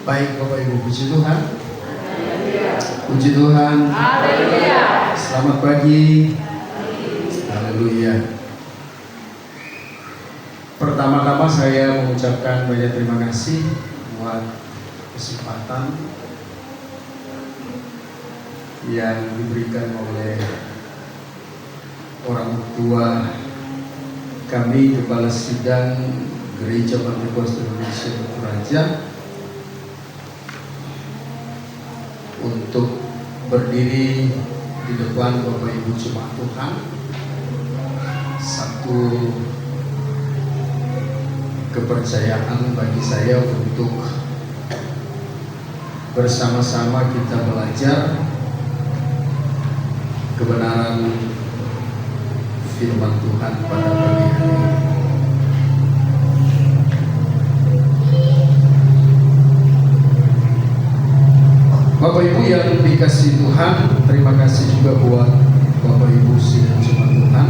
Baik Bapak Ibu, puji Tuhan. Puji Tuhan. Haleluya. Selamat pagi. Haleluya. Pertama-tama saya mengucapkan banyak terima kasih buat kesempatan yang diberikan oleh orang tua kami, Kepala Sidang Gereja Pentekosta Indonesia Toraja, untuk berdiri di depan Bapak Ibu Jemaat Tuhan. Satu kepercayaan bagi saya untuk bersama-sama kita belajar kebenaran firman Tuhan pada pagi hari ini. Bapak Ibu yang dikasihi Tuhan, terima kasih juga buat Bapak Ibu sidang jemaat Tuhan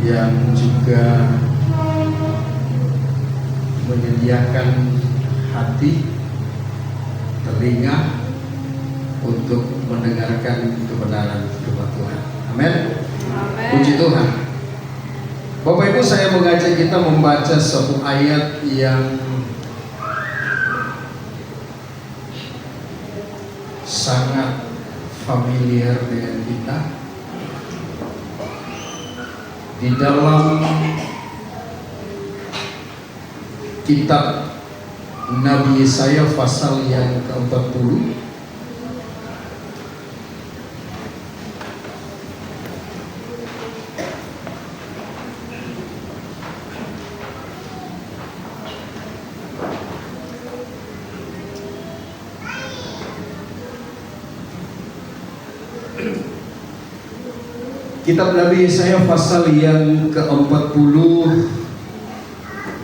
yang juga menyediakan hati, telinga untuk mendengarkan kebenaran firman Tuhan. Amin. Puji Tuhan. Bapak Ibu, saya mengajak kita membaca satu ayat yang sangat familiar dengan kita di dalam kitab Nabi Yesaya pasal yang ke-40. Kitab Nabi Yesaya pasal yang ke-40.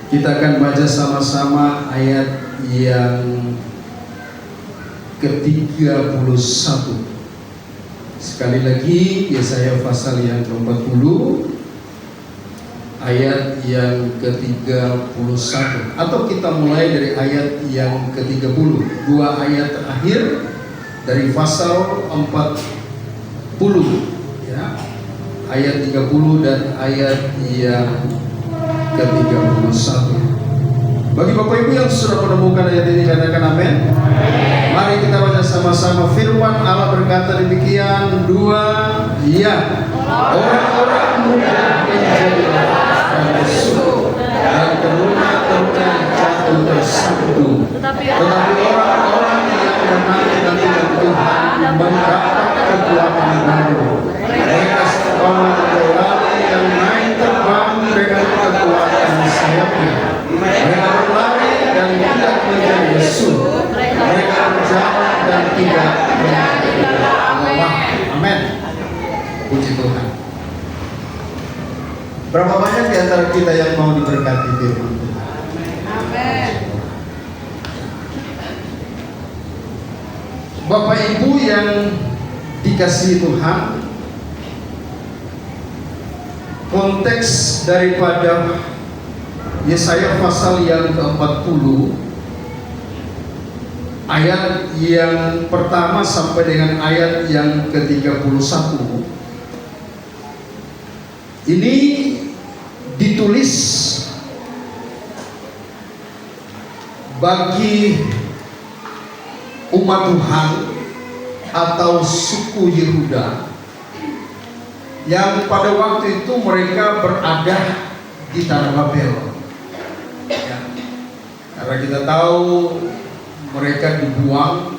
Kita akan baca sama-sama ayat yang ke-31. Sekali lagi, Yesaya pasal yang ke-40 ayat yang ke-31, atau kita mulai dari ayat yang ke-30. Dua ayat terakhir dari pasal 40, ya. Ayat 30 dan ayat yang ke-31. Bagi Bapak Ibu yang sudah menemukan ayat ini, katakan amin. Mari kita baca sama-sama. Firman Allah berkata demikian, dua, ya. Orang-orang muda menjadi lepas dan lesu, dan terluka-terluka jatuh tersandung. Tetapi orang-orang yang menanti-nantikan Tuhan mendapat kekuatan baru. Mereka seperti orang yang naik terbang dengan kekuatan sayapnya. Mereka berlari dan tidak menjadi lesu. Mereka berjalan dan tidak menjadi lelah. Amin. Puji Tuhan. Berapa banyak di antara kita yang mau diberkati firman Tuhan? Amin. Bapak Ibu yang dikasihi Tuhan, konteks daripada Yesaya pasal yang ke-40 ayat yang pertama sampai dengan ayat yang ke-31 ini ditulis bagi umat Tuhan atau suku Yehuda yang pada waktu itu mereka berada di tanah Babel, ya. Karena kita tahu mereka dibuang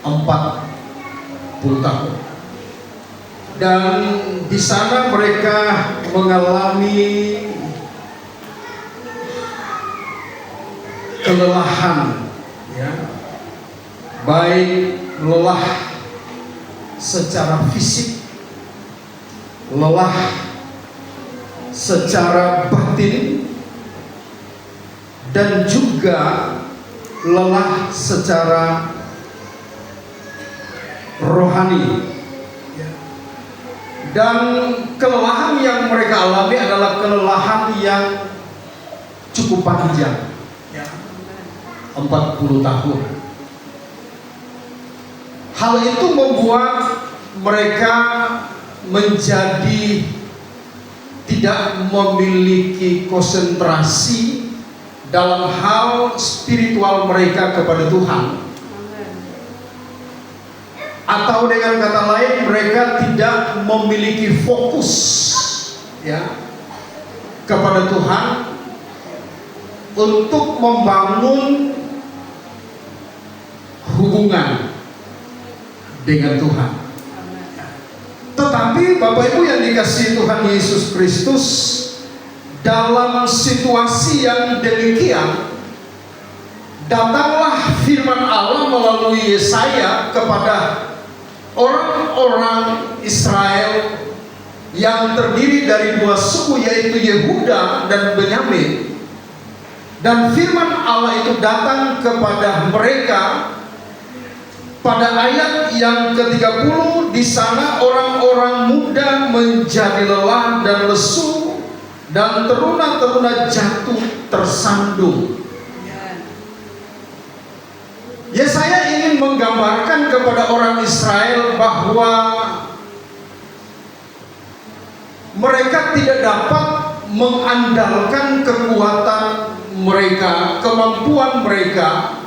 40 tahun, dan di sana mereka mengalami kelelahan, ya, baik lelah secara fisik, lelah secara batin, dan juga lelah secara rohani. Dan kelelahan yang mereka alami adalah kelelahan yang cukup panjang. 40 tahun. Hal itu membuat mereka menjadi tidak memiliki konsentrasi dalam hal spiritual mereka kepada Tuhan. Atau dengan kata lain, mereka tidak memiliki fokus ya kepada Tuhan untuk membangun hubungan dengan Tuhan. Tetapi Bapak Ibu yang dikasihi Tuhan Yesus Kristus, dalam situasi yang demikian, datanglah firman Allah melalui Yesaya kepada orang-orang Israel yang terdiri dari dua suku, yaitu Yehuda dan Benyamin. Dan firman Allah itu datang kepada mereka pada ayat yang ke-30. Di sana orang-orang muda menjadi lelah dan lesu, dan teruna-teruna jatuh tersandung. Yesaya ingin menggambarkan kepada orang Israel bahwa mereka tidak dapat mengandalkan kekuatan mereka, kemampuan mereka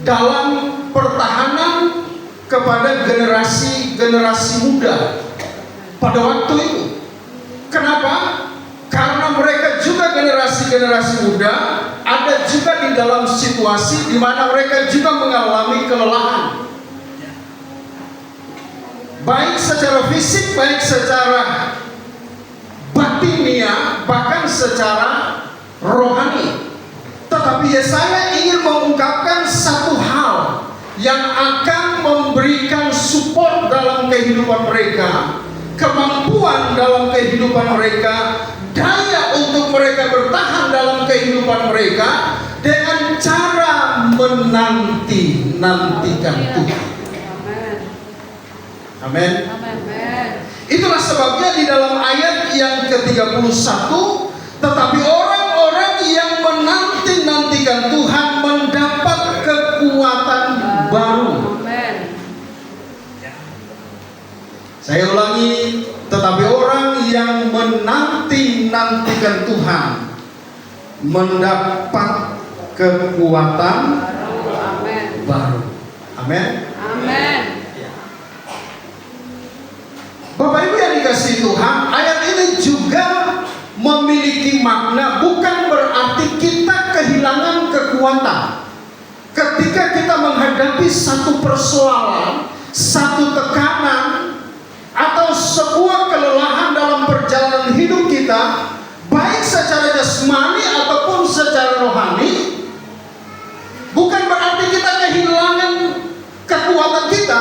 dalam pertahanan kepada generasi muda pada waktu itu. Kenapa? Karena mereka juga generasi muda ada juga di dalam situasi di mana mereka juga mengalami kelelahan, baik secara fisik, baik secara batinia, bahkan secara rohani. Tetapi Yesaya ingin mengungkapkan satu hal yang akan memberikan support dalam kehidupan mereka, kemampuan dalam kehidupan mereka, daya untuk mereka bertahan dalam kehidupan mereka dengan cara menanti-nantikan Tuhan. Amin. Itulah sebabnya di dalam ayat yang ke-31, tetapi orang-orang yang menanti-nantikan Tuhan mendapat kekuatan baru. Saya ulangi, tetapi orang yang menanti-nantikan Tuhan mendapat kekuatan baru. Amin. Bapak Ibu yang dikasihi Tuhan, ayat ini juga memiliki makna, bukan berarti kita kehilangan kekuatan. Ketika kita menghadapi satu persoalan, satu tekanan, atau sebuah kelelahan dalam perjalanan hidup kita, baik secara jasmani ataupun secara rohani, bukan berarti kita kehilangan kekuatan kita,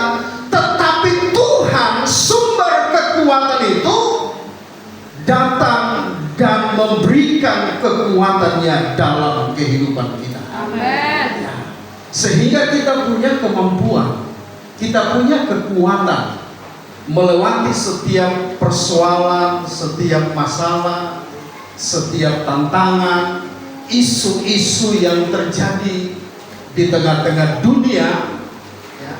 tetapi Tuhan sumber kekuatan itu datang dan memberikan kekuatannya dalam kehidupan kita. Amin. Sehingga kita punya kemampuan, kita punya kekuatan melewati setiap persoalan, setiap masalah, setiap tantangan, isu-isu yang terjadi di tengah-tengah dunia, ya.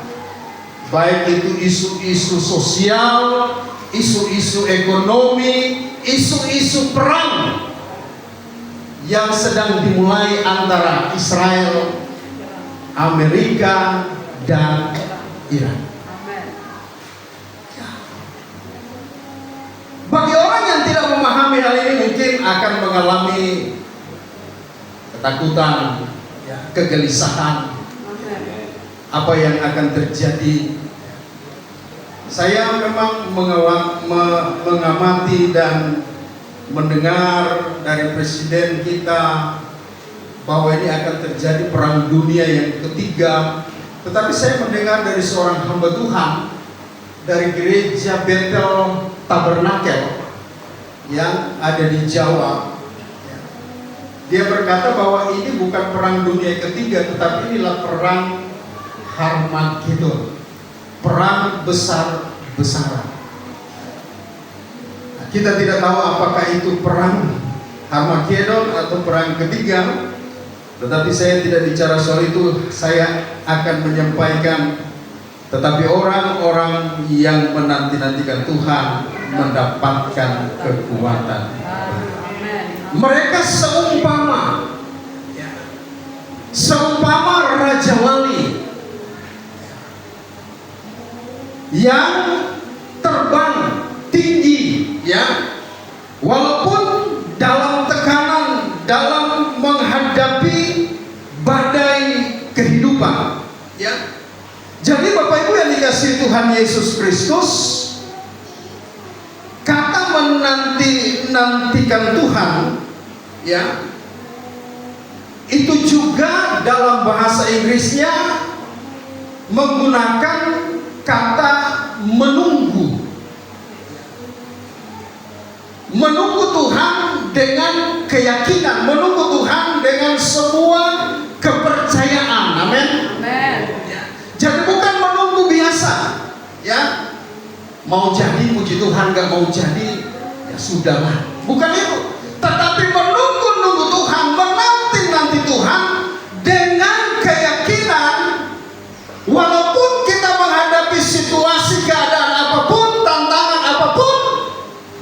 Baik itu isu-isu sosial, isu-isu ekonomi, isu-isu perang yang sedang dimulai antara Israel, Amerika, dan Iran. Bagi orang yang tidak memahami hal ini mungkin akan mengalami ketakutan, kegelisahan, apa yang akan terjadi. Saya memang mengamati dan mendengar dari presiden kita bahwa ini akan terjadi perang dunia yang ketiga. Tetapi saya mendengar dari seorang hamba Tuhan dari gereja Bethel Tabernakel yang ada di Jawa. Dia berkata bahwa ini bukan perang dunia ketiga, tetapi inilah perang Harmagedon, perang besar-besaran. Kita tidak tahu apakah itu perang Harmagedon atau perang ketiga, Tetapi saya tidak bicara soal itu. Saya akan menyampaikan, tetapi orang-orang yang menanti-nantikan Tuhan mendapatkan kekuatan. Amin. Mereka seumpama Raja Wali yang terbang tinggi, ya, walaupun dalam tekanan, dalam menghadapi badai kehidupan, ya. Jadi Bapak Ibu yang dikasihi Tuhan Yesus Kristus, kata menanti-nantikan Tuhan, ya, itu juga dalam bahasa Inggrisnya menggunakan kata menunggu. Menunggu Tuhan dengan keyakinan, menunggu Tuhan dengan semua kepercayaan. Amin. Amin. Jadi bukan menunggu biasa, ya. Mau jadi puji Tuhan, gak mau jadi ya sudahlah. Bukan itu. Tetapi menunggu Tuhan, menanti Tuhan dengan keyakinan, walaupun kita menghadapi situasi keadaan apapun, tantangan apapun,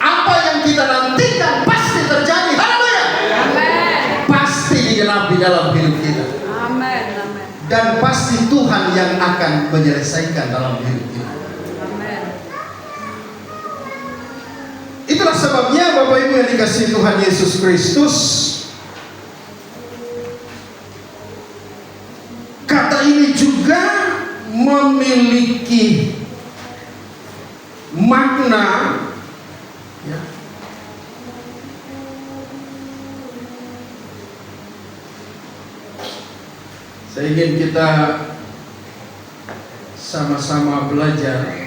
apa yang kita nantikan pasti terjadi. Haleluya. Amin. Pasti digenapi dalam hidup kita. Amin. Amin. Dan pasti Tuhan yang akan menyelesaikan dalam hidup kita. Amin. Itulah sebabnya Bapak Ibu yang dikasihi Tuhan Yesus Kristus, kata ini juga memiliki makna, ya. Saya ingin kita sama-sama belajar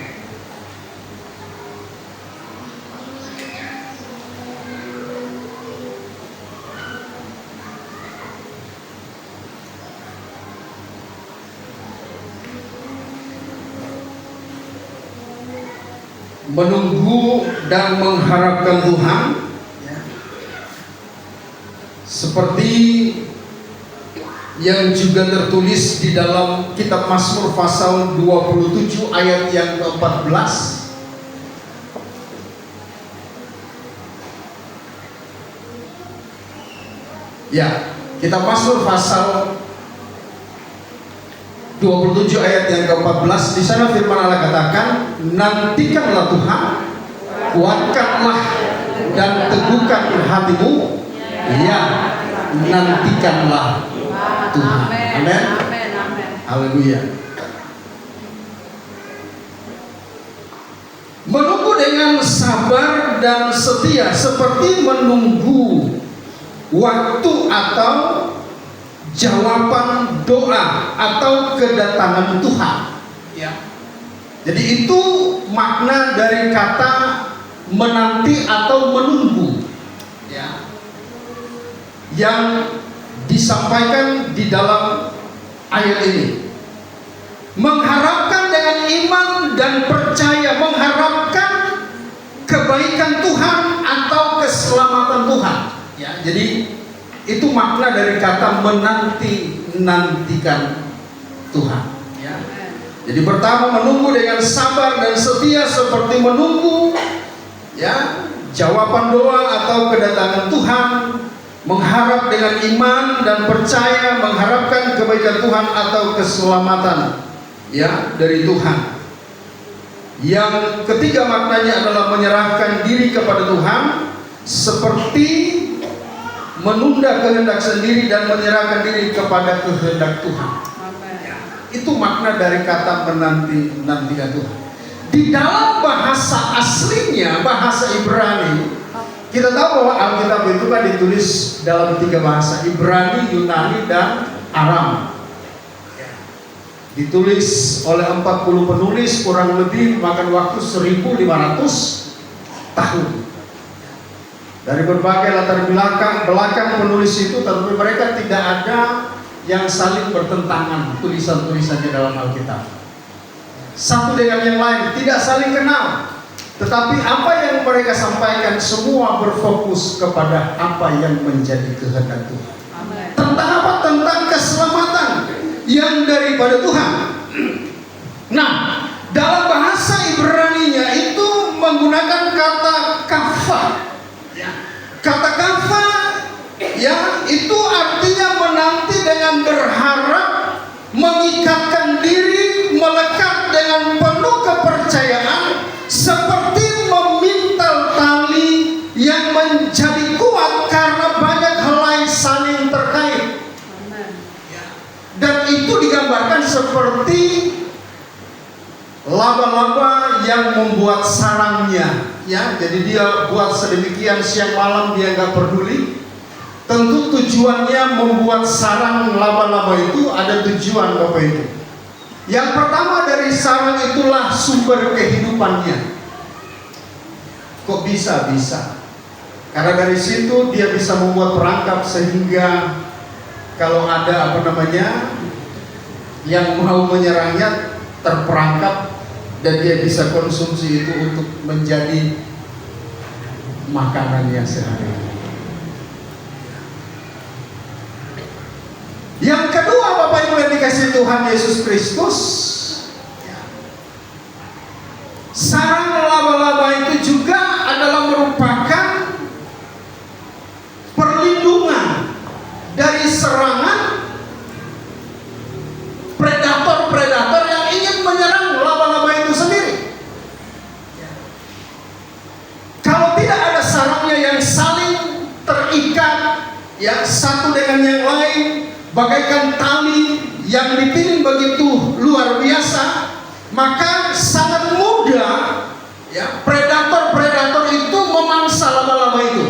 menunggu dan mengharapkan Tuhan, ya. Seperti yang juga tertulis di dalam kitab Mazmur pasal 27 ayat yang ke-14. Ya, kitab Mazmur pasal 27 ayat yang ke-14, di sana firman Allah katakan, nantikanlah Tuhan, kuatkanlah dan teguhkan hatimu, ya, nantikanlah Tuhan. Amin. Amin. Amin. Haleluya. Menunggu dengan sabar dan setia seperti menunggu waktu atau jawaban doa atau kedatangan Tuhan, ya. Jadi itu makna dari kata menanti atau menunggu, ya, yang disampaikan di dalam ayat ini. Mengharapkan dengan iman dan percaya, mengharapkan kebaikan Tuhan atau keselamatan Tuhan, ya. Jadi itu makna dari kata menanti-nantikan Tuhan, ya. Jadi pertama, menunggu dengan sabar dan setia seperti menunggu, ya, jawaban doa atau kedatangan Tuhan. Mengharap dengan iman dan percaya, mengharapkan kebaikan Tuhan atau keselamatan, ya, dari Tuhan. Yang ketiga maknanya adalah menyerahkan diri kepada Tuhan seperti menunda kehendak sendiri dan menyerahkan diri kepada kehendak Tuhan. Ya, itu makna dari kata menanti-nantikan Tuhan. Di dalam bahasa aslinya, bahasa Ibrani, kita tahu bahwa Alkitab itu kan ditulis dalam 3 bahasa, Ibrani, Yunani, dan Aram. Ditulis oleh 40 penulis, kurang lebih makan waktu 1500 tahun. Dari berbagai latar belakang penulis itu, tentu mereka tidak ada yang saling bertentangan tulisan-tulisannya dalam Alkitab. Satu dengan yang lain, tidak saling kenal. Tetapi apa yang mereka sampaikan semua berfokus kepada apa yang menjadi kehendak Tuhan. Amin. Tentang apa? Tentang yang daripada Tuhan. Nah, dalam bahasa Ibrani-nya itu menggunakan kata kafa. Kata kafa ya itu artinya menanti dengan berharap, mengikatkan diri, melekat dengan penuh kepercayaan, seperti memintal tali yang menjadi kuat karena banyak helai saling terkait. Dan itu digambarkan seperti laba-laba yang membuat sarangnya, ya. Jadi dia buat sedemikian siang malam, dia nggak peduli. Tentu tujuannya membuat sarang laba-laba itu ada tujuan Bapak Ibu. Yang pertama, dari sarang itulah sumber kehidupannya. Kok bisa? Karena dari situ dia bisa membuat perangkap sehingga kalau ada yang mau menyerangnya terperangkap dan dia bisa konsumsi itu untuk menjadi makanannya sehari-hari. Yang kedua, Bapak Ibu yang dikasihi Tuhan Yesus Kristus, sarang laba-laba itu juga adalah merupakan perlindungan dari serangan predator-predator yang ingin menyerang laba-laba itu sendiri. Kalau tidak ada sarangnya yang saling terikat, ya, satu dengan yang lain, bagaikan tali yang dipilih begitu luar biasa, maka sangat mudah, ya, predator-predator itu memangsa laba-laba itu.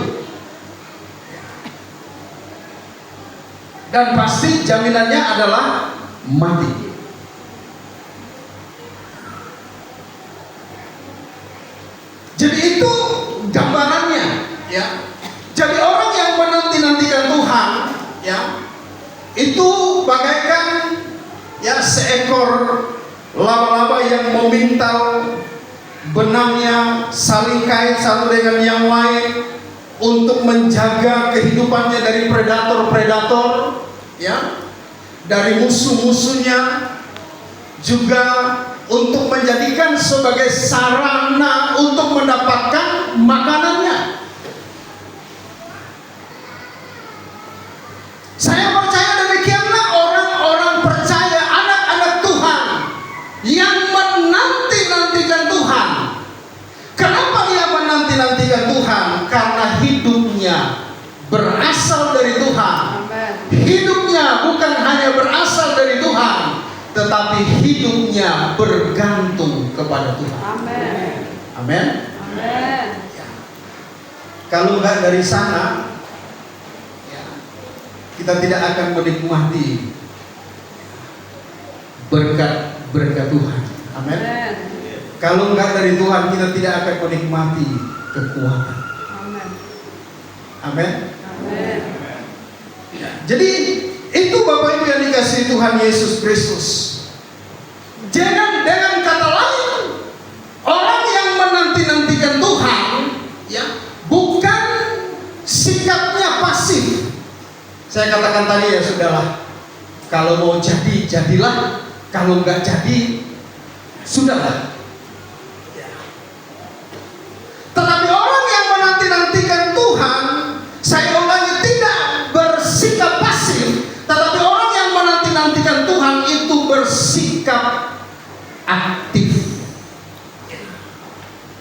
Dan pasti jaminannya adalah mati. Jadi itu gambarannya, ya. Jadi orang yang menanti-nantikan Tuhan, ya, itu bagaikan, ya, seekor laba-laba yang memintal benangnya saling kait satu dengan yang lain untuk menjaga kehidupannya dari predator-predator, ya, dari musuh-musuhnya, juga untuk menjadikan sebagai sarana untuk mendapatkan makanannya. Saya percaya demikianlah orang-orang percaya, anak-anak Tuhan yang menanti-nantikan Tuhan. Kenapa dia menanti-nantikan Tuhan? Karena hidupnya berasal dari Tuhan. Amen. Hidupnya bukan hanya berasal dari Tuhan, tetapi hidupnya bergantung kepada Tuhan. Amen. Amin. Amen. Kalau nggak dari sana, kita tidak akan menikmati berkat Tuhan. Amin. Kalau enggak dari Tuhan, kita tidak akan menikmati kekuatan. Amen. Amin. Amen. Jadi itu Bapak Ibu yang dikasihi Tuhan Yesus Kristus. Jangan, dengan kata lain, orang yang menanti-nantikan Tuhan, ya, bukan sikapnya pasif. Saya katakan tadi, ya sudahlah, kalau mau jadi, jadilah. Kalau enggak jadi, sudahlah. Tetapi orang yang menanti-nantikan Tuhan, saya ulangi, tidak bersikap pasif. Tetapi orang yang menanti-nantikan Tuhan itu bersikap aktif.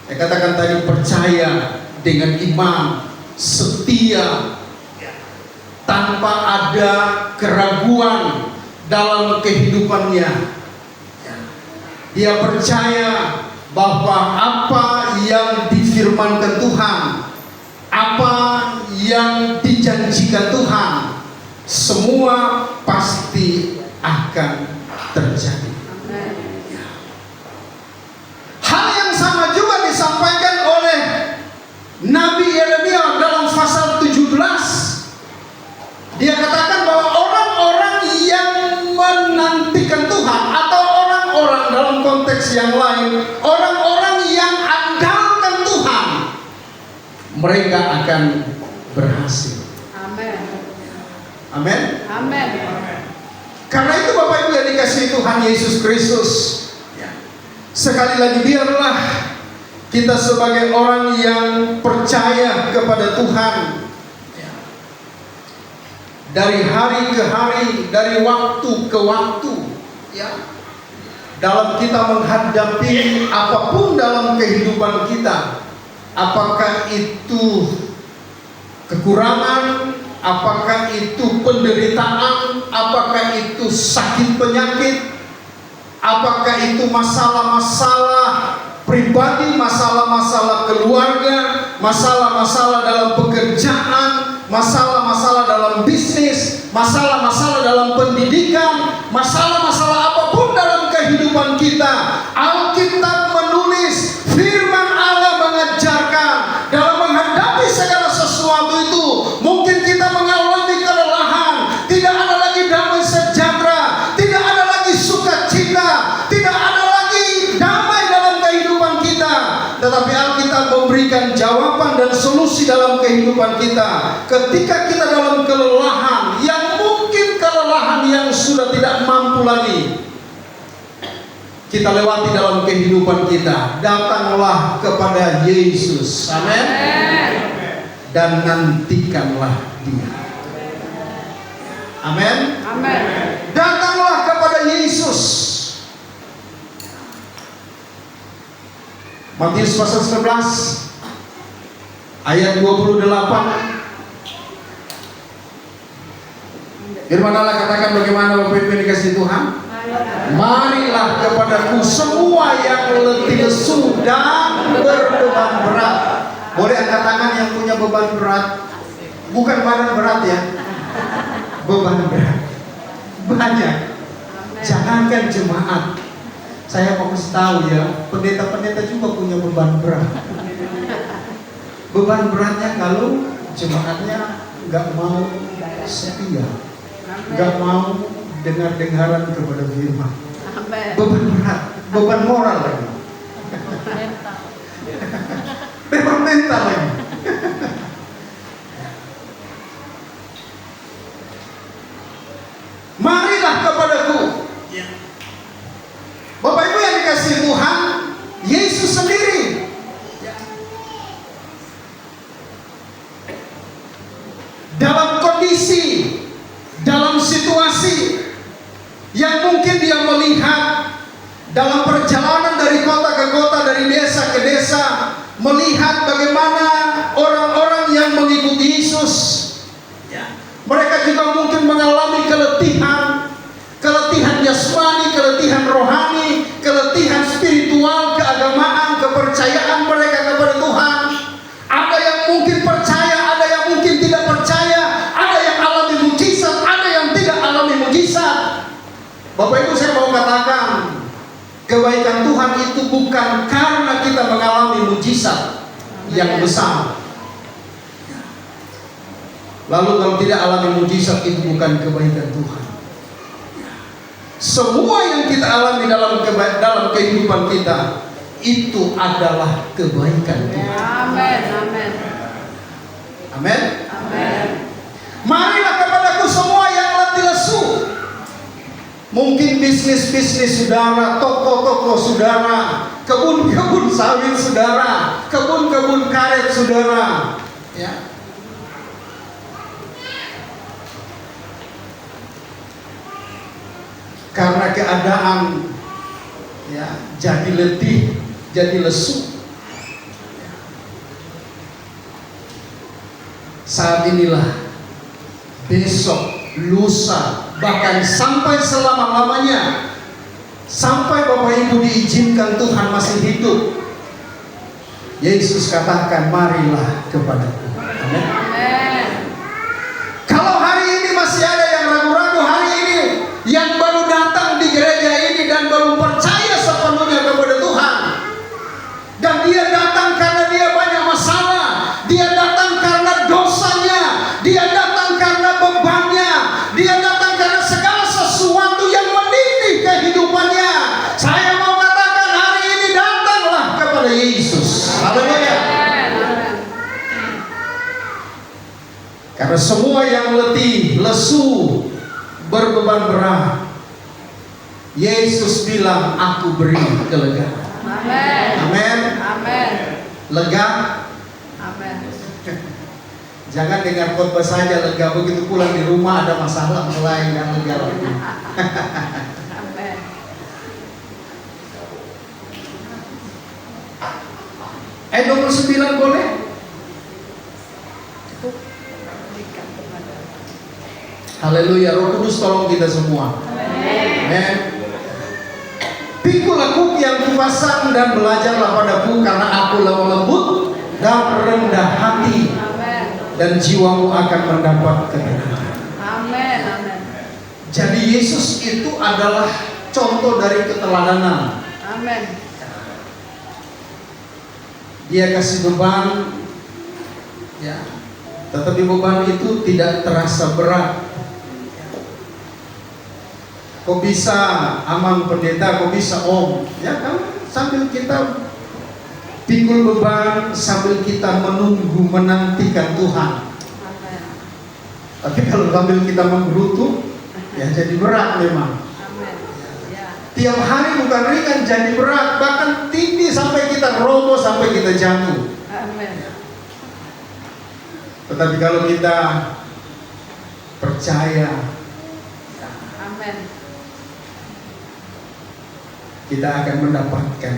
Saya katakan tadi, percaya dengan iman, setia, tanpa ada keraguan dalam kehidupannya. Dia percaya bahwa apa yang difirmankan Tuhan, apa yang dijanjikan Tuhan, semua pasti akan terjadi. Hal yang sama juga disampaikan oleh Nabi Yeremia dalam pasal 17. Dia katakan bahwa orang-orang yang menantikan Tuhan, atau orang-orang dalam konteks yang lain, orang-orang yang andalkan Tuhan, mereka akan berhasil. Amen. Amin. Amen. Karena itu Bapak Ibu yang dikasihi Tuhan Yesus Kristus, sekali lagi biarlah kita sebagai orang yang percaya kepada Tuhan, dari hari ke hari, dari waktu ke waktu, dalam kita menghadapi apapun dalam kehidupan kita, apakah itu kekurangan, apakah itu penderitaan, apakah itu sakit penyakit, apakah itu masalah-masalah pribadi, masalah-masalah keluarga, masalah-masalah dalam pekerjaan, masalah-masalah dalam bisnis, masalah-masalah dalam pendidikan, masalah-masalah apapun dalam kehidupan kita, Alkitab menulis, firman Allah mengajarkan, dalam menghadapi segala sesuatu itu, mungkin kita mengalami kelelahan, tidak ada lagi damai sejahtera, tidak ada lagi sukacita, tidak ada lagi damai dalam kehidupan kita. Tetapi Alkitab memberikan jawaban dan solusi dalam kehidupan kita. Ketika kita dalam kelelahan, yang mungkin kelelahan yang sudah tidak mampu lagi kita lewati dalam kehidupan kita, datanglah kepada Yesus, amin, dan nantikanlah Dia, amin, Amin. datanglah kepada Yesus. Matius pasal 11 ayat 28. Firman Allah katakan, bagaimana Bapak Ibu dikasihi Tuhan? Marilah kepadaku semua yang letih lesu dan berbeban berat. Boleh angkat tangan yang punya beban berat. Bukan badan berat ya, beban berat. Banyak. Jangankan jemaat, saya mau kasih tahu ya, pendeta-pendeta juga punya beban berat. Beban beratnya kalau jemaatnya nggak mau setia, nggak mau dengar-dengaran kepada firman. Beban berat, beban moral lagi, beban mental lagi. Marilah kepadaku. Bapak Ibu yang dikasihi Tuhan, Yesus sendiri dalam kondisi, dalam situasi yang mungkin dia melihat dalam perjalanan dari kota ke kota, dari desa ke desa, melihat bagaimana orang-orang yang mengikuti Yesus, mereka juga mungkin mengalami keletihan, keletihan jasmani, keletihan rohani, keletihan spiritual, keagamaan, kepercayaan mereka kepada Tuhan. Ada yang mungkin percaya, ada yang mungkin tidak percaya, ada yang alami mujizat, ada yang tidak alami mujizat. Bapak Ibu, saya mau katakan, kebaikan Tuhan itu bukan karena kita mengalami mujizat yang besar. Lalu kalau tidak alami mujizat, itu bukan kebaikan Tuhan. Semua yang kita alami dalam kehidupan kita, itu adalah kebaikan Tuhan. Amin. Amin. Amin. Amin. Marilah kepadaku semua yang letih lesu. Mungkin bisnis-bisnis saudara, toko-toko saudara, kebun-kebun sawit saudara, kebun-kebun karet saudara, ya. Karena keadaan, ya, jadi letih, jadi lesu. Saat inilah, besok, lusa, bahkan sampai selama-lamanya, sampai Bapak Ibu diizinkan Tuhan masih hidup, Yesus katakan, marilah kepadaku. Amin. Kalau hari ini masih ada yang ragu-ragu, hari ini yang baru datang di gereja ini dan baru percaya sepenuhnya kepada Tuhan, dan dia datang karena dia banyak masalah, dia datang karena dosanya, dia datang karena bebannya, dia datang karena segala sesuatu yang menindih kehidupannya. Saya mau katakan, hari ini datanglah kepada Yesus. Haleluya. Karena semua yang letih, lesu, berbeban berat, Yesus bilang, aku beri kelegaan. Amin. Amin. Amin. Lega. Amin. Jangan dengar khotbah saja lega, begitu pulang di rumah ada masalah mulai dan lega lagi. Amin. Ayat 29 boleh? Haleluya, Roh Kudus tolong kita semua. Amin. Pikul aku yang kupasang dan belajarlah padaku, karena aku lemah lembut dan rendah hati, Amin. dan jiwamu akan mendapat ketenangan. Amin. Amin. Jadi Yesus itu adalah contoh dari keteladanan. Amin. Dia kasih beban, ya, tetapi beban itu tidak terasa berat. Kok bisa Amang pendeta, kok bisa Om? Ya kan, sambil kita pikul beban, sambil kita menunggu, menantikan Tuhan. Amin. Tapi kalau sambil kita menggerutu, ya jadi berat memang. Amin. Ya. Tiap hari bukan ringan, jadi berat, bahkan tinggi sampai kita roboh, sampai kita jatuh. Amin. Tetapi kalau kita percaya, Amin. kita akan mendapatkan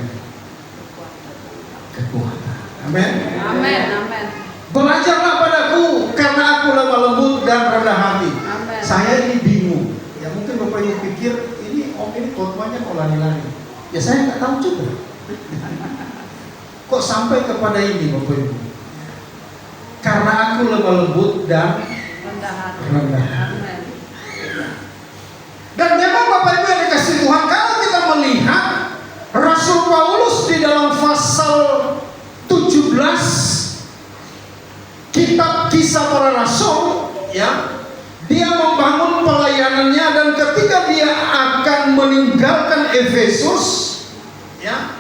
kekuatan. Amin. Amin. Amin. Belajarlah padaku, karena aku lemah lembut dan rendah hati. Amin. Saya ini bingung. Ya mungkin Bapak Ibu pikir ini Om ini khotbahnya kok lari-lari. Ya saya nggak tahu juga. Kok sampai kepada ini Bapak Ibu? Karena aku lemah lembut dan Rendah hati. rendah hati. Amin. Dan memang Bapak Ibu yang dikasih Tuhan, kalau kita melihat Rasul Paulus di dalam pasal 17 kitab Kisah Para Rasul, ya, dia membangun pelayanannya, dan ketika dia akan meninggalkan Efesus, ya,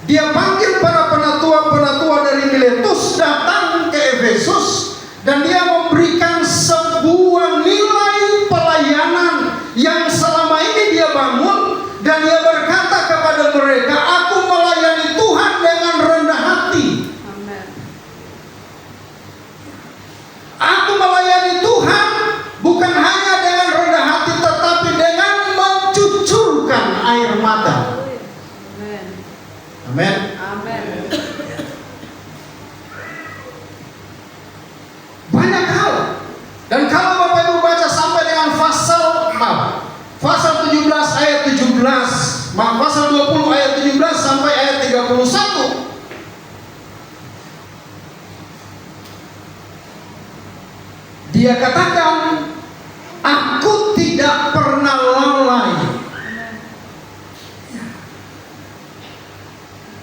dia panggil para penatua-penatua dari Miletus datang ke Efesus, dan dia memberikan sebuah nilai pelayanan yang selama ini dia bangun, dan dia berkata kepada mereka, aku melayani Tuhan dengan rendah hati. Amin. Aku melayani Tuhan bukan hanya dengan rendah hati, tetapi dengan mencucurkan air mata. Amin. Amin. Amin. Banyak hal. Dan kalau Bapak Ibu baca sampai dengan pasal 17 ayat 17, pasal 20 ayat 17 sampai ayat 31, dia katakan, aku tidak pernah lalai.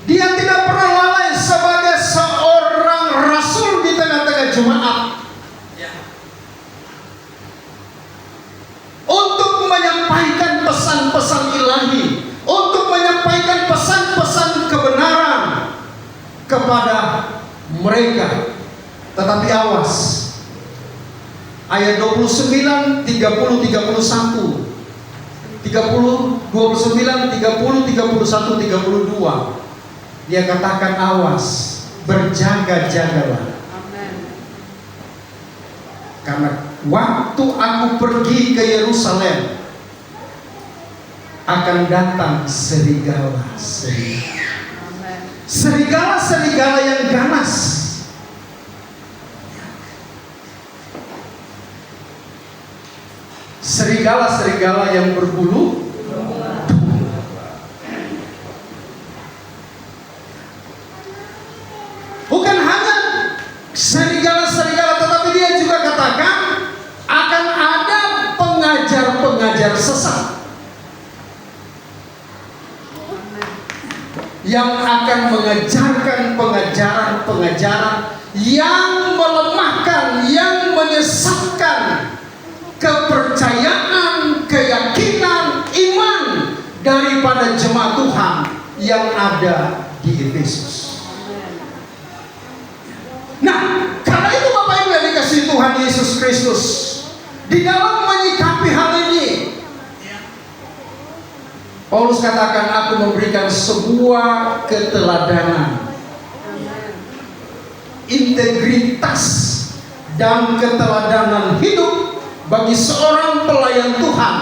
Dia tidak pernah lalai sebagai seorang rasul di tengah-tengah jemaat, untuk menyampaikan pesan-pesan ilahi, untuk menyampaikan pesan-pesan kebenaran kepada mereka. Tetapi awas, ayat 29, 30, 31, 30, 29, 30, 31, 32, dia katakan awas, berjaga-jagalah. Amin. Karena waktu aku pergi ke Yerusalem, akan datang serigala-serigala. Amin. Serigala-serigala yang ganas. Serigala-serigala yang berbulu. Bukan hanya serigala-serigala, tetapi dia juga katakan akan ada pengajar-pengajar sesat yang akan mengajarkan pengajaran-pengajaran yang melemahkan, yang menyesatkan kepercayaan, keyakinan, iman daripada jemaat Tuhan yang ada di Efesus. Nah, karena itu Bapak Ibu yang dikasih Tuhan Yesus Kristus, di dalam menyikapi hal ini, Paulus katakan, aku memberikan sebuah keteladanan, Amen. integritas dan keteladanan hidup bagi seorang pelayan Tuhan.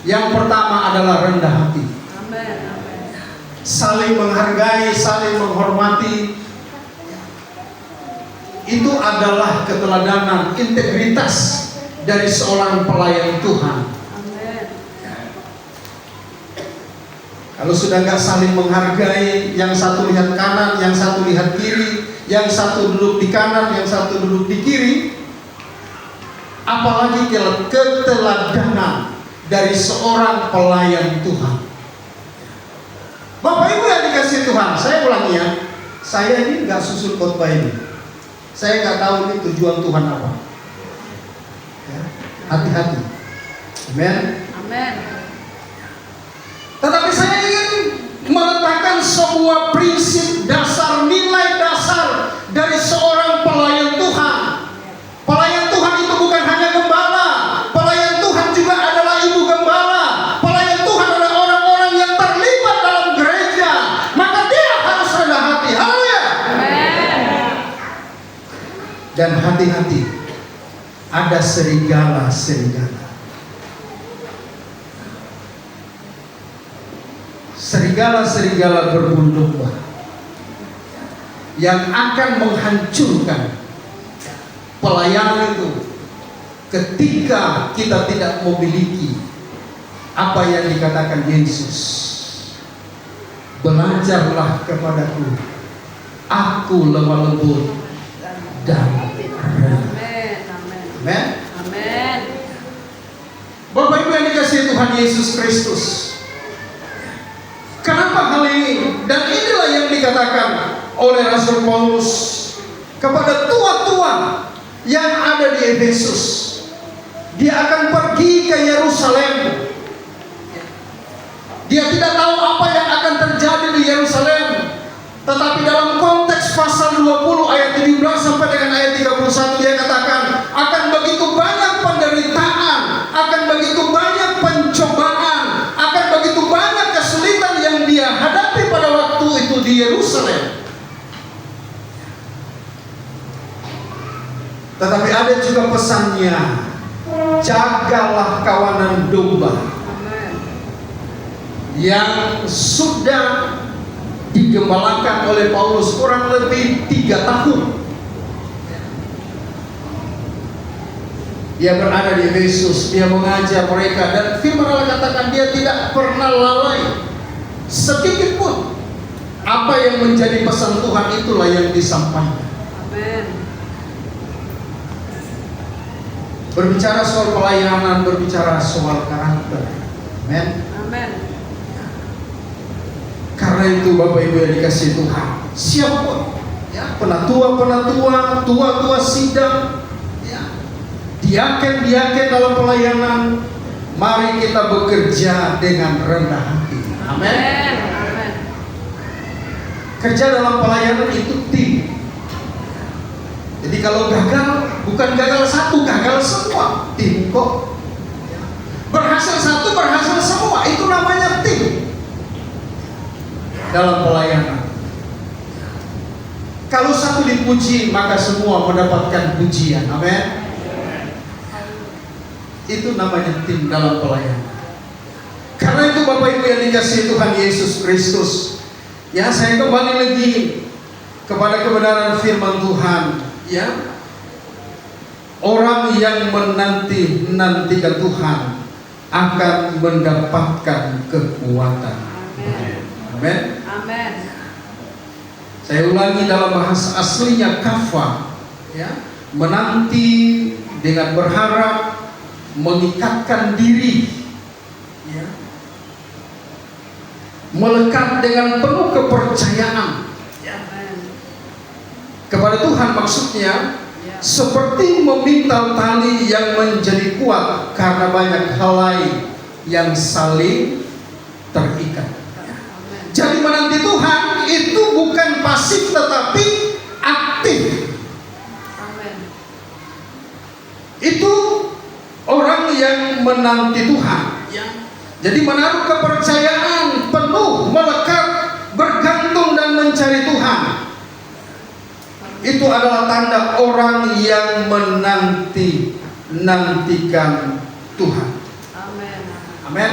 Yang pertama adalah rendah hati, Amen. Amen. saling menghargai, saling menghormati. Itu adalah keteladanan, integritas dari seorang pelayan Tuhan. Amen. Kalau sudah nggak saling menghargai, yang satu lihat kanan, yang satu lihat kiri, yang satu duduk di kanan, yang satu duduk di kiri, apalagi keteladanan dari seorang pelayan Tuhan. Bapak Ibu yang dikasih Tuhan, saya ulangi ya, saya ini nggak susun khotbah ini. Saya nggak tahu ini tujuan Tuhan apa. Ya, hati-hati. Amen. Amen. Tetapi saya ingin meletakkan sebuah prinsip dasar, nilai dasar dari seorang pelayan Tuhan. Pelayan Tuhan itu bukan hanya gembala. Pelayan Tuhan juga adalah ibu gembala. Pelayan Tuhan adalah orang-orang yang terlibat dalam gereja. Maka dia harus rendah hati. Haleluya. Amen. Dan hati-hati, ada serigala-serigala. Serigala-serigala berbulu domba yang akan menghancurkan pelayanan itu ketika kita tidak memiliki apa yang dikatakan Yesus. Belajarlah kepadaku, aku lemah lembut dan rendah. Amen. Amen. Amen. Amen. Bapak Ibu yang dikasihi Tuhan Yesus Kristus, kenapa hal ini? Dan inilah yang dikatakan oleh Rasul Paulus kepada tua-tua yang ada di Efesus. Dia akan pergi ke Yerusalem. Dia tidak tahu apa yang akan terjadi di Yerusalem. Tetapi dalam konteks pasal 20 ayat 17 sampai dengan ayat 31 dia katakan, akan begitu banyak penderitaan, akan begitu banyak pencobaan, akan begitu banyak kesulitan yang dia hadapi pada waktu itu di Yerusalem. Tetapi ada juga pesannya, jagalah kawanan domba Amen. yang sudah digembalakan oleh Paulus kurang lebih 3 tahun. Dia berada di Efesus, dia mengajar mereka, dan firman Allah katakan dia tidak pernah lalai sedikit pun. Apa yang menjadi pesan Tuhan itulah yang disampaikan. Amen. Berbicara soal pelayanan, berbicara soal karakter. Amen. Amen. Karena itu Bapak Ibu yang dikasihi Tuhan, siapapun ya, penatua-penatua, tua-tua sidang, ya, diaken-diaken dalam pelayanan, mari kita bekerja dengan rendah hati. Amin. Amen. Kerja dalam pelayanan itu tim. Jadi kalau gagal, bukan gagal satu, gagal semua. Tim kok. Berhasil satu, berhasil semua. Itu namanya tim dalam pelayanan. Kalau satu dipuji, maka semua mendapatkan pujian. Amin. Itu namanya tim dalam pelayanan. Karena itu Bapak Ibu yang dikasihi Tuhan Yesus Kristus, ya, saya kembali lagi kepada kebenaran firman Tuhan, ya. Orang yang menanti-nantikan Tuhan akan mendapatkan kekuatan. Amen. Amin. Amen. Saya ulangi dalam bahasa aslinya kafa, ya, menanti dengan berharap, mengikatkan diri, ya, melekat dengan penuh kepercayaan, ya, kepada Tuhan, maksudnya seperti memintal tali yang menjadi kuat karena banyak helai yang saling terikat. Jadi menanti Tuhan itu bukan pasif tetapi aktif. Amen. Itu orang yang menanti Tuhan, ya, Jadi menaruh kepercayaan penuh, melekat, bergantung dan mencari Tuhan. Itu adalah tanda orang yang nantikan Tuhan. Amin. Amin.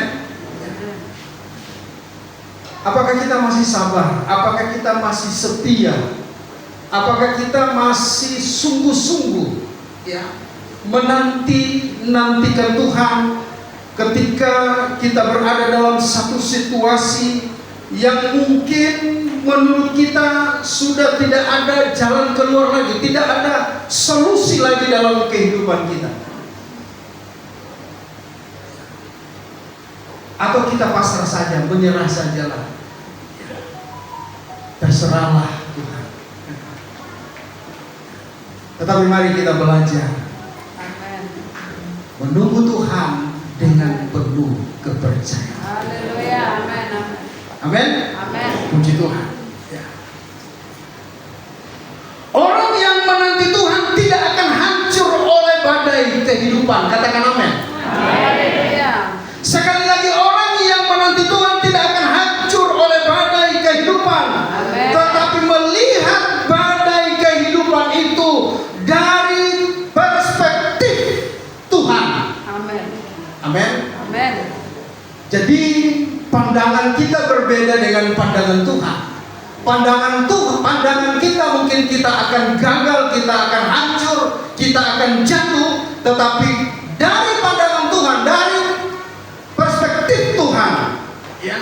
Apakah kita masih sabar? Apakah kita masih setia? Apakah kita masih sungguh-sungguh ya menantikan Tuhan ketika kita berada dalam satu situasi yang mungkin menurut kita sudah tidak ada jalan keluar lagi, tidak ada solusi lagi dalam kehidupan kita? Atau kita pasrah saja, menyerah sajalah, terserahlah Tuhan. Tetapi mari kita belajar menunggu Tuhan dengan penuh kepercayaan. Haleluya. Amin. Amin. Amin. Puji Tuhan. Ya. Orang yang menanti Tuhan tidak akan hancur oleh badai kehidupan. Katakan amin. Haleluya. Sekali lagi, orang yang menanti Tuhan tidak akan hancur oleh badai kehidupan. Amin. Tetapi melihat badai kehidupan itu dari perspektif Tuhan. Amin. Amin. Amin. Jadi pandangan kita berbeda dengan pandangan Tuhan. Pandangan kita mungkin kita akan gagal, kita akan hancur, kita akan jatuh. Tetapi dari pandangan Tuhan, dari perspektif Tuhan, ya.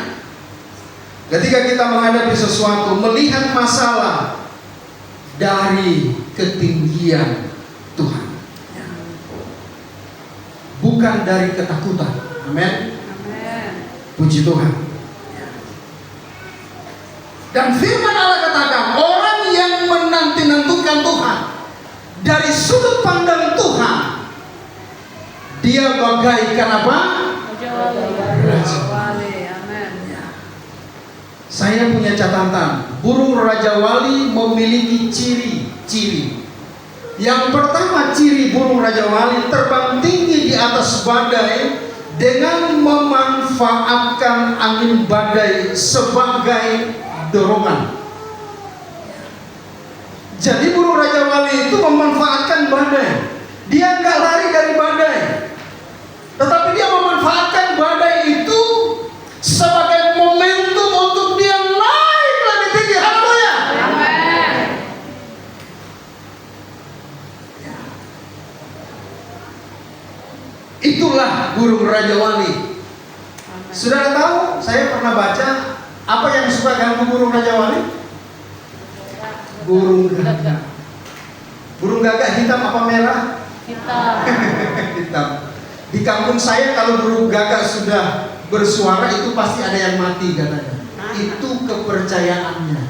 Ketika kita menghadapi sesuatu, melihat masalah dari ketinggian Tuhan, ya. Bukan dari ketakutan. Amin. Amin. Puji Tuhan. Dan firman Allah katakan, orang yang menanti-nantikan Tuhan dari sudut pandang Tuhan, dia bagaikan apa? Raja Wali. Amin. Saya punya catatan, burung Raja Wali memiliki ciri-ciri. Yang pertama, ciri burung Raja Wali terbang tinggi di atas badai dengan memanfaatkan angin badai sebagai dorongan. Jadi burung Raja Wali itu memanfaatkan badai. Dia nggak lari dari badai, tetapi dia memanfaatkan badai itu sebagai momentum untuk dia naik lebih tinggi. Haleluya. Amin. Itulah burung Raja Wali. Saudara tahu, saya pernah baca apa yang suka ganggu burung Raja Wali? Burung gagak. Burung gagak hitam apa merah? Hitam. Di kampung saya kalau burung gagak sudah bersuara itu pasti ada yang mati katanya. Itu kepercayaannya.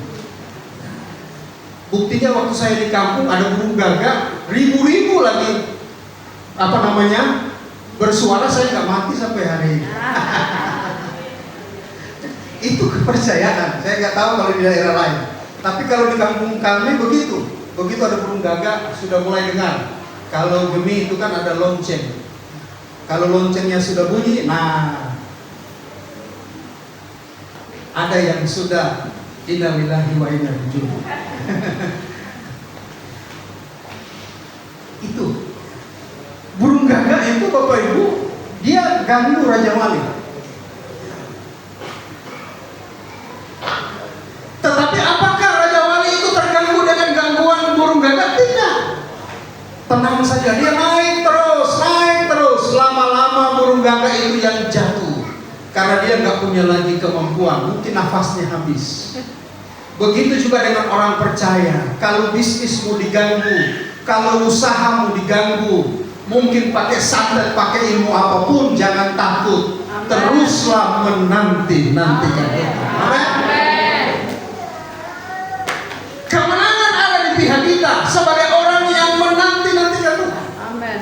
Buktinya waktu saya di kampung ada burung gagak ribu-ribu lagi bersuara, saya nggak mati sampai hari ini. Itu kepercayaan. Saya nggak tahu kalau di daerah lain. Tapi kalau di kampung kami begitu ada burung gagak sudah mulai dengar. Kalau gemi itu kan ada lonceng. Kalau loncengnya sudah bunyi, nah ada yang sudah inna lillahi wa inna ilaihi raji'un. Itu burung gagak itu Bapak Ibu, dia ganggu Raja Wali. Tetapi apakah Raja Wali itu terganggu dengan gangguan burung gagak? Tidak. Tenang saja, dia naik terus. Lama-lama burung gagak itu yang jatuh karena dia nggak punya lagi kemampuan, mungkin nafasnya habis. Begitu juga dengan orang percaya. Kalau bisnismu diganggu, kalau usahamu diganggu, mungkin pakai santet, pakai ilmu apapun, jangan takut. Amen. Teruslah menantikan Tuhan. Amin. Kemenangan ada di pihak kita sebagai orang yang menantikan Tuhan. Amin.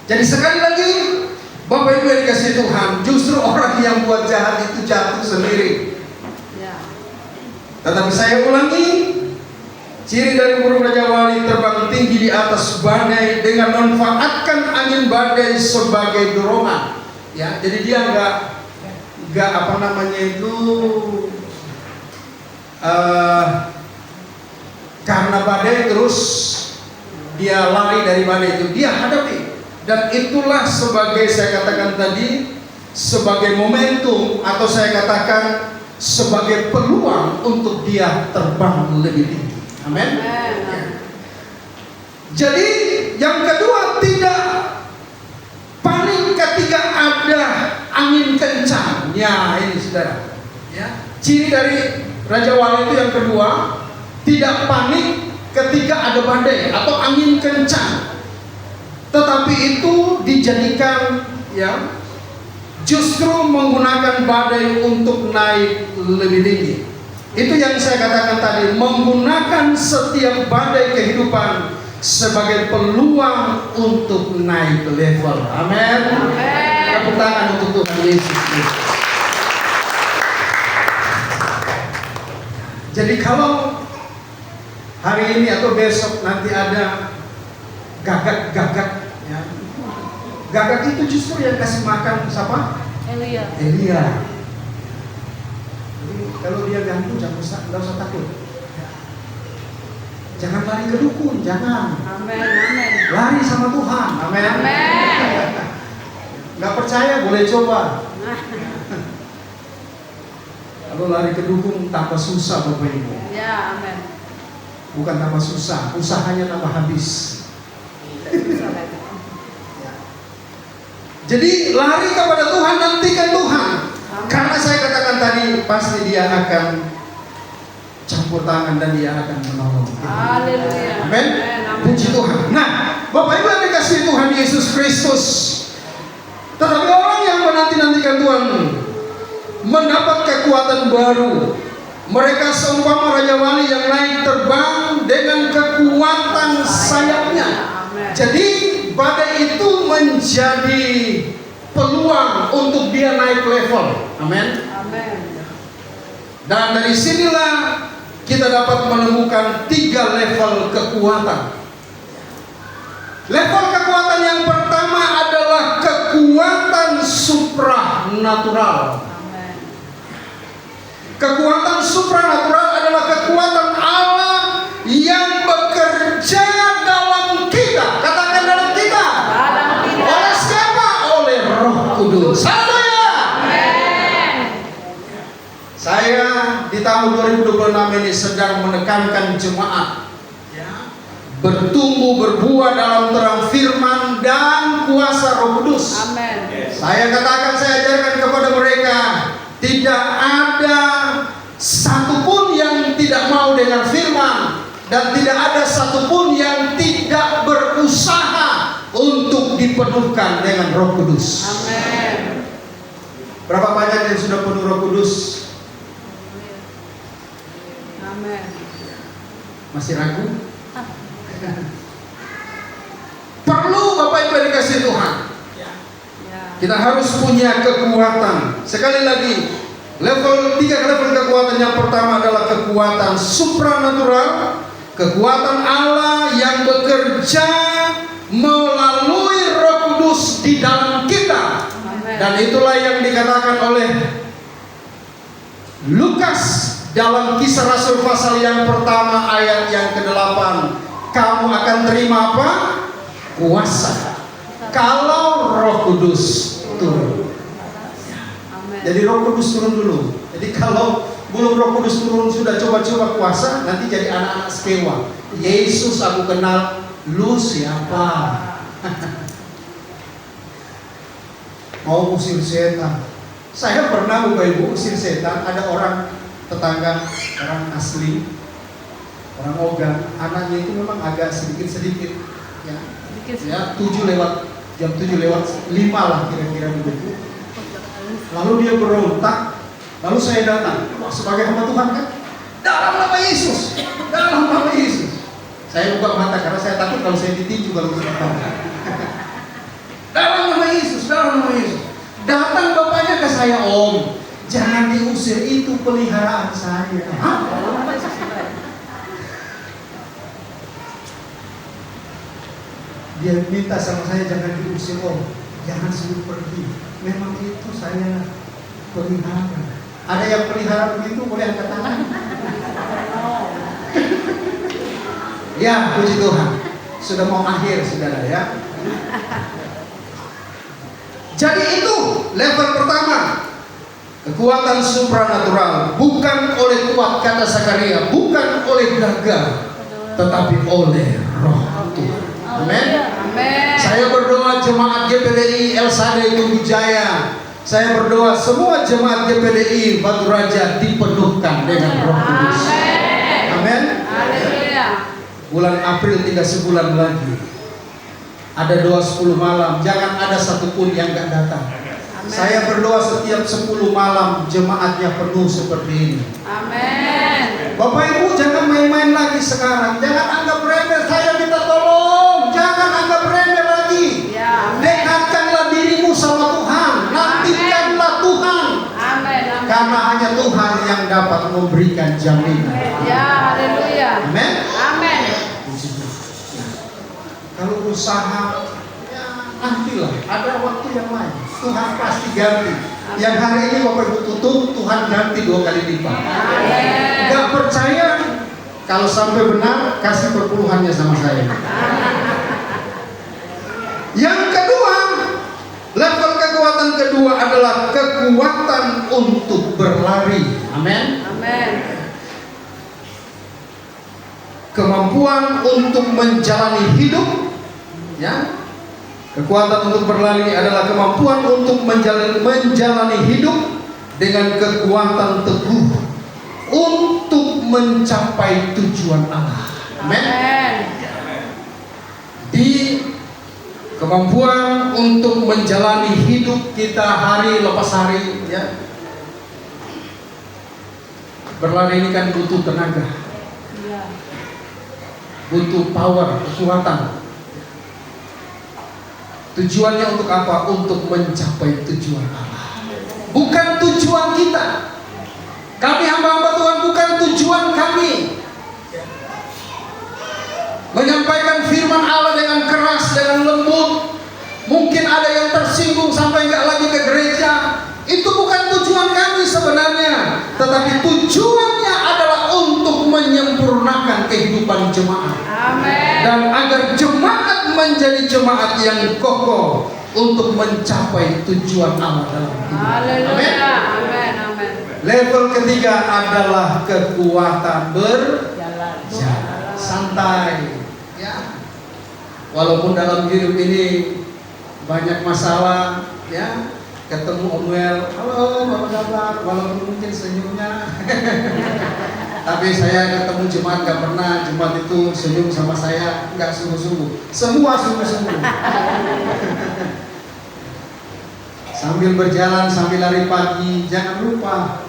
Jadi sekali lagi, Bapak Ibu yang dikasihi Tuhan, justru orang yang buat jahat itu jatuh sendiri. Ya. Tetapi saya ulangi, ciri dari burung Raja Wali terbang tinggi di atas badai dengan memanfaatkan angin badai sebagai dorongan. Ya, jadi dia nggak apa namanya itu karena badai terus dia lari dari badai itu, dia hadapi. Dan itulah sebagai saya katakan tadi, sebagai momentum atau saya katakan sebagai peluang untuk dia terbang lebih tinggi. Amin. Jadi yang kedua, tidak panik ketika ada angin kencang. Ya, ini saudara. Ya, ciri dari Raja Wali itu yang kedua, tidak panik ketika ada badai atau angin kencang. Tetapi itu dijadikan, ya, justru menggunakan badai untuk naik lebih tinggi. Itu yang saya katakan tadi, menggunakan setiap badai kehidupan sebagai peluang untuk naik level. Amin. Tepuk tangan untuk Tuhan Yesus Kristus. Jadi kalau hari ini atau besok nanti ada gagak, ya, gagak itu justru yang kasih makan siapa? Elia. Jadi kalau dia ganggu jangan usah takut. Jangan lari ke dukun, jangan. Amin. Lari sama Tuhan. Amin. Nggak percaya boleh coba. Kalau lari ke dukun tambah susah Bapak Ibu. Ya, amin. Bukan tambah susah, usahanya tambah habis. Jadi lari kepada Tuhan, nantikan Tuhan. Karena saya katakan tadi, pasti dia akan campur tangan dan dia akan menolong. Haleluya. Amin. Puji Tuhan. Nah, Bapak Ibu yang dikasihi Tuhan Yesus Kristus, tetapi orang yang menanti-nantikan Tuhan mendapat kekuatan baru. Mereka seumpama Raja Wali yang naik terbang dengan kekuatan sayapnya. Jadi badai itu menjadi peluang untuk dia naik level. Amin. Dan dari sinilah kita dapat menemukan 3 level kekuatan. Level kekuatan yang pertama adalah kekuatan supranatural. Kekuatan supranatural adalah kekuatan Allah yang bekerja dalam kita. Katakan dalam kita. Oleh siapa? Oleh Roh Kudus. Haleluya. Saya di tahun 2026 ini sedang menekankan jemaat, ya, bertumbuh berbuah dalam terang firman dan kuasa Roh Kudus. Amin. Saya katakan, saya ajarkan kepada mereka, tidak ada satupun yang tidak mau dengan firman, dan tidak ada satupun yang tidak berusaha untuk dipenuhkan dengan Roh Kudus. Amin. Berapa banyak yang sudah penuh Roh Kudus? Amin. Masih ragu? Perlu Bapak Ibu dikasih Tuhan. Kita harus punya kekuatan. Sekali lagi, level 3 level kekuatan yang pertama adalah kekuatan supranatural, kekuatan Allah yang bekerja melalui Roh Kudus di dalam kita. Dan itulah yang dikatakan oleh Lukas dalam Kisah Rasul pasal yang pertama ayat yang ke-8. Kamu akan terima apa? Kuasa kalau Roh Kudus turun. Jadi Roh Kudus turun dulu. Jadi kalau belum Roh Kudus turun sudah coba-coba kuasa, nanti jadi anak-anak sekewa. Yesus aku kenal, lu siapa? Mau usir setan. Saya pernah Bapak Ibu usir setan. Ada orang tetangga, orang asli, orang Ogan, anaknya itu memang agak sedikit-sedikit, ya. Ya, jam 7 lewat 5 lah kira-kira begitu. Lalu dia berontak. Lalu saya datang, sebagai hamba Tuhan kan, dalam nama Yesus, dalam nama Yesus. Saya buka mata karena saya takut kalau saya ditinju kalau tidak tahu. Dalam nama Yesus, dalam nama Yesus. Datang bapaknya ke saya, Om, jangan diusir, itu peliharaan saya. Hah? Dia minta sama saya jangan diusir, Om. jangan suruh pergi. Memang itu saya pelihara. Ada yang pelihara begitu, boleh angkat tangan? Ya, puji Tuhan. Sudah mau akhir, saudara ya. Jadi itu level pertama. Kekuatan supranatural bukan oleh kuat, kata Zakaria, bukan oleh gagah, tetapi oleh Roh Tuhan. Amin. Amin. Saya berdoa jemaat GPDI El Sade Tugu Jaya. Saya berdoa semua jemaat GPDI Batu Raja dipenuhkan dengan Roh Kudus. Amin. Haleluya. Bulan April tinggal sebulan lagi. Ada doa 10 malam, jangan ada satupun yang gak datang. Amen. Saya berdoa setiap 10 malam jemaatnya penuh seperti ini. Amin. Bapak Ibu jangan main-main lagi sekarang. Jangan anggap remeh, saya minta tolong. Jangan anggap remeh lagi. Ya, amin. Dekatkanlah dirimu sama Tuhan. Nantikanlah Tuhan. Amin. Amin. Karena hanya Tuhan yang dapat memberikan jaminan. Ya, haleluya. Amin. Amin. Kalau usaha, ya nantilah. Ada waktu yang lain. Tuhan pasti ganti. Yang hari ini Bapak Ibu tutup, Tuhan ganti 2 kali lipat. Amin. Gak percaya? Kalau sampai benar, kasih perpuluhannya sama saya. Yang kedua, level kekuatan kedua adalah kekuatan untuk berlari. Amin. Amin. Kemampuan untuk menjalani hidup, ya. Kekuatan untuk berlari adalah kemampuan untuk menjalani hidup dengan kekuatan teguh untuk mencapai tujuan Allah. Amin. Di kemampuan untuk menjalani hidup kita hari lepas hari, ya. Berlari ini kan butuh tenaga, Ya. butuh power, kekuatan. Tujuannya untuk apa? Untuk mencapai tujuan Allah, bukan tujuan kita. Kami hamba-hamba Tuhan bukan tujuan kami. Menyampaikan firman Allah dengan keras, dengan lembut. Mungkin ada yang tersinggung sampai nggak lagi ke gereja. Itu bukan tujuan kami sebenarnya. Tetapi tujuannya adalah untuk menyempurnakan kehidupan jemaat. Amin. Dan agar jemaat menjadi jemaat yang kokoh untuk mencapai tujuan Allah dalam hidup. Haleluya. Amin. Amin. Amin. Level ketiga adalah kekuatan Jalan. santai, ya. Walaupun dalam hidup ini banyak masalah, ya. Ketemu Om Wel, halo, apa kabar? Walaupun mungkin senyumnya, tapi saya ketemu jemaat gak pernah jemaat itu senyum sama saya, nggak sungguh-sungguh. Semua sungguh-sungguh. Sambil berjalan, sambil lari pagi, jangan lupa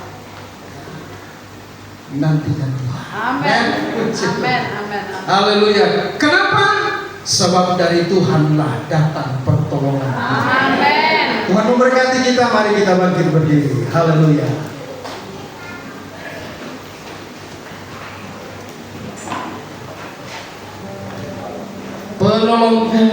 nantikan Tuhan. Amin. Amin. Amin. Haleluya. Kenapa? Sebab dari Tuhanlah datang pertolongan. Amin. Tuhan memberkati kita. Mari kita bangkit berdiri. Haleluya. Penolongku